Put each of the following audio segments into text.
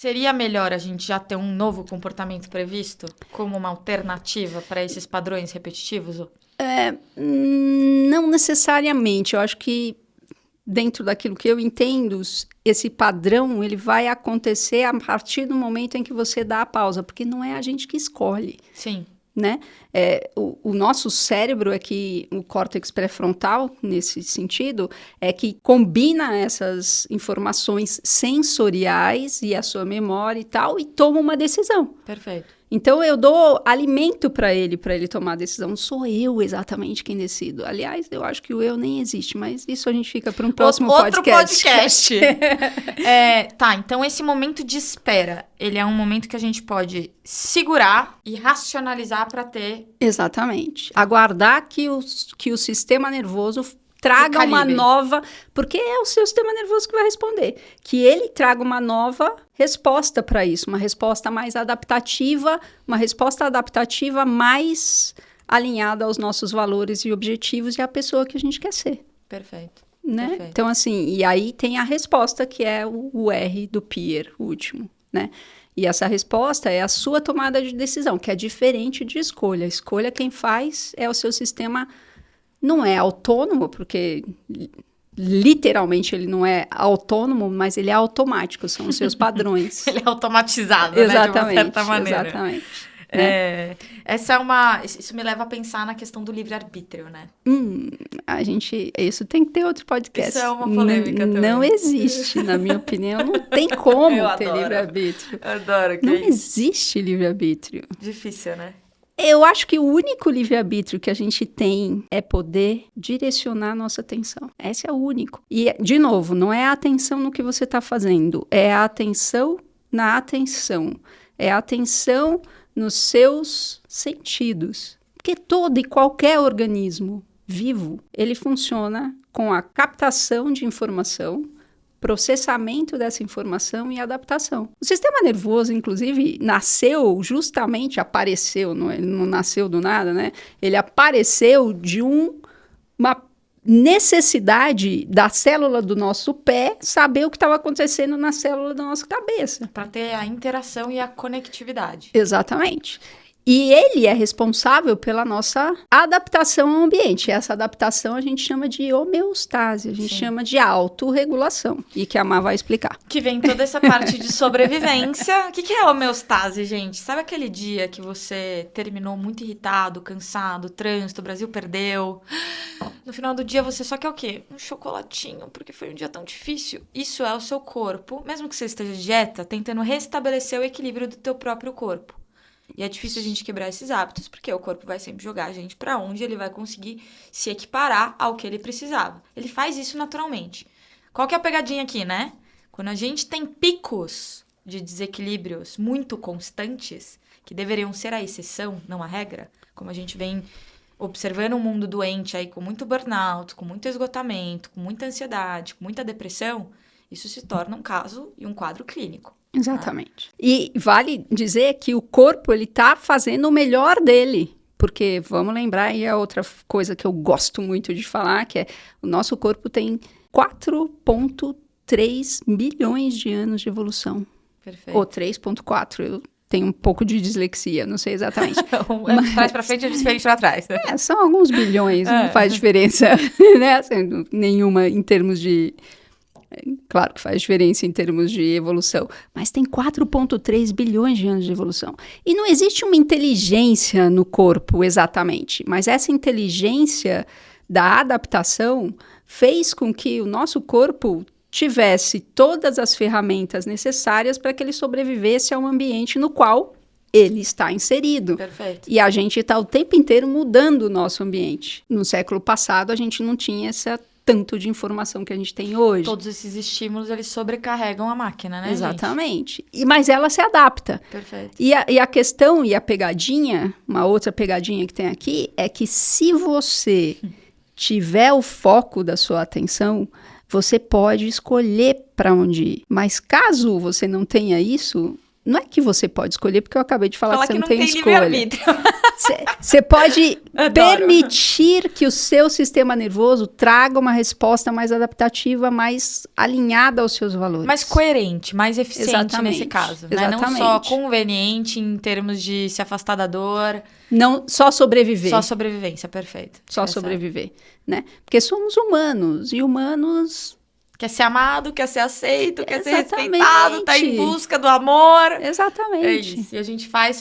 Seria melhor a gente já ter um novo comportamento previsto como uma alternativa para esses padrões repetitivos? Não necessariamente. Eu acho que dentro daquilo que eu entendo, esse padrão ele vai acontecer a partir do momento em que você dá a pausa, porque não é a gente que escolhe. Sim. Né? O nosso cérebro é que, o córtex pré-frontal, nesse sentido, é que combina essas informações sensoriais e a sua memória e tal, e toma uma decisão. Perfeito. Então, eu dou alimento para ele tomar a decisão. Não sou eu exatamente quem decido. Aliás, eu acho que o eu nem existe, mas isso a gente fica para um próximo Outro podcast. Tá, então esse momento de espera, ele é um momento que a gente pode segurar e racionalizar para ter... Exatamente. Aguardar que o sistema nervoso traga uma nova... Porque é o seu sistema nervoso que vai responder. Que ele traga uma nova resposta para isso. Uma resposta mais adaptativa, uma resposta adaptativa mais alinhada aos nossos valores e objetivos e à pessoa que a gente quer ser. Perfeito. Né? Perfeito. Então, assim, e aí tem a resposta, que é o R do Peer, o último, né? E essa resposta é a sua tomada de decisão, que é diferente de escolha. Escolha quem faz é o seu sistema, não é autônomo, porque literalmente ele não é autônomo, mas ele é automático, são os seus padrões. Ele é automatizado, exatamente, né, de uma certa maneira. Exatamente. Né? Isso me leva a pensar na questão do livre-arbítrio, né? Isso tem que ter outro podcast. Isso é uma polêmica também. Não existe, na minha opinião, não tem como ter livre-arbítrio. Eu adoro. Não existe livre-arbítrio. Difícil, né? Eu acho que o único livre-arbítrio que a gente tem é poder direcionar a nossa atenção. Esse é o único. E, de novo, não é a atenção no que você está fazendo, é a atenção na atenção. É a atenção nos seus sentidos. Porque todo e qualquer organismo vivo, ele funciona com a captação de informação, processamento dessa informação e adaptação. O sistema nervoso, inclusive, apareceu, ele não nasceu do nada, né? Ele apareceu de uma necessidade da célula do nosso pé saber o que estava acontecendo na célula da nossa cabeça. Para ter a interação e a conectividade. Exatamente. E ele é responsável pela nossa adaptação ao ambiente. Essa adaptação a gente chama de homeostase, a gente chama de autorregulação. E que a Má vai explicar. Que vem toda essa parte de sobrevivência. O que é homeostase, gente? Sabe aquele dia que você terminou muito irritado, cansado, trânsito, o Brasil perdeu? No final do dia você só quer o quê? Um chocolatinho, porque foi um dia tão difícil. Isso é o seu corpo, mesmo que você esteja de dieta, tentando restabelecer o equilíbrio do teu próprio corpo. E é difícil a gente quebrar esses hábitos, porque o corpo vai sempre jogar a gente para onde ele vai conseguir se equiparar ao que ele precisava. Ele faz isso naturalmente. Qual que é a pegadinha aqui, né? Quando a gente tem picos de desequilíbrios muito constantes, que deveriam ser a exceção, não a regra, como a gente vem observando um mundo doente aí com muito burnout, com muito esgotamento, com muita ansiedade, com muita depressão, isso se torna um caso e um quadro clínico. Exatamente. E vale dizer que o corpo, ele tá fazendo o melhor dele. Porque, vamos lembrar, e é outra coisa que eu gosto muito de falar, que é o nosso corpo tem 4,3 bilhões de anos de evolução. Perfeito. Ou 3,4, eu tenho um pouco de dislexia, não sei exatamente. Mas de trás para frente e de frente para trás. São alguns bilhões, não faz diferença, né? Assim, nenhuma em termos de... Claro que faz diferença em termos de evolução, mas tem 4,3 bilhões de anos de evolução. E não existe uma inteligência no corpo exatamente, mas essa inteligência da adaptação fez com que o nosso corpo tivesse todas as ferramentas necessárias para que ele sobrevivesse ao ambiente no qual ele está inserido. Perfeito. E a gente está o tempo inteiro mudando o nosso ambiente. No século passado, a gente não tinha essa tanto de informação que a gente tem hoje. Todos esses estímulos, eles sobrecarregam a máquina, né, Exatamente. Mas ela se adapta. Perfeito. E a questão e a pegadinha, uma outra pegadinha que tem aqui, é que se você tiver o foco da sua atenção, você pode escolher para onde ir. Mas caso você não tenha isso, não é que você pode escolher, porque eu acabei de falar que você não tem escolha. Livre-arbítrio. Você pode Adoro. permitir que o seu sistema nervoso traga uma resposta mais adaptativa, mais alinhada aos seus valores. Mais coerente, mais eficiente Exatamente, nesse caso. Né? Não exatamente. só conveniente em termos de se afastar da dor. Não só sobreviver. Só sobrevivência, perfeito. Só sobreviver, né? Porque somos humanos, e humanos... Quer ser amado, quer ser aceito, quer ser Exatamente. respeitado, tá em busca do amor. Exatamente. É isso. E a gente faz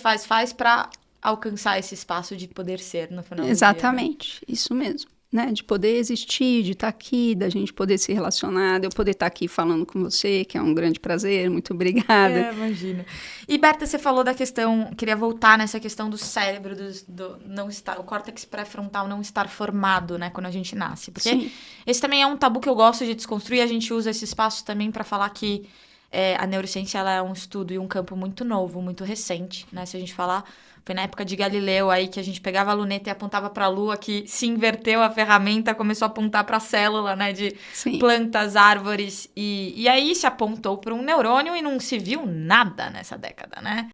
pra alcançar esse espaço de poder ser no final do dia. Exatamente, isso mesmo. Né? De poder existir, de estar aqui, da gente poder se relacionar, de eu poder estar aqui falando com você, que é um grande prazer, muito obrigada. Imagina. E Berta, você falou da questão, queria voltar nessa questão do cérebro, do não estar, o córtex pré-frontal não estar formado, né, quando a gente nasce. Porque Sim. esse também é um tabu que eu gosto de desconstruir, a gente usa esse espaço também para falar que a neurociência ela é um estudo e um campo muito novo, muito recente, né, se a gente falar... Foi na época de Galileu aí que a gente pegava a luneta e apontava para a Lua, que se inverteu a ferramenta, começou a apontar para a célula, né, de Sim. plantas, árvores, e aí se apontou para um neurônio e não se viu nada nessa década, né?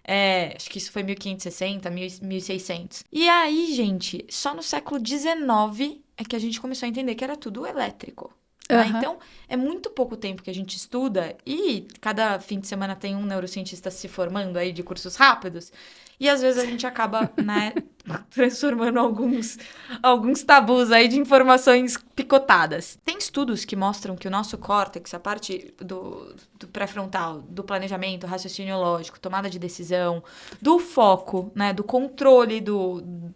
Acho que isso foi 1560, 1600. E aí, gente, só no século XIX é que a gente começou a entender que era tudo elétrico. Né? Uhum. Então, é muito pouco tempo que a gente estuda e cada fim de semana tem um neurocientista se formando aí de cursos rápidos e às vezes a gente acaba, né, transformando alguns tabus aí de informações picotadas. Tem estudos que mostram que o nosso córtex, a parte do pré-frontal, do planejamento, raciocínio lógico, tomada de decisão, do foco, né, do controle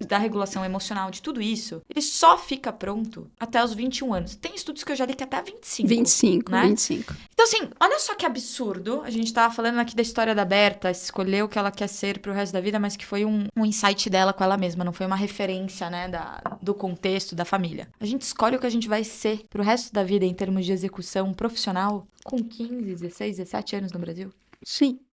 da regulação emocional, de tudo isso, ele só fica pronto até os 21 anos. Tem estudos que eu já li que até 25. 25, né? 25. Então, assim, olha só que absurdo. A gente tava falando aqui da história da Berta, escolheu o que ela quer ser pro resto da vida, mas que foi um insight dela com ela mesma, não foi uma referência, né, do contexto, da família. A gente escolhe o que a gente vai ser pro resto da vida em termos de execução profissional com 15, 16, 17 anos no Brasil. Sim.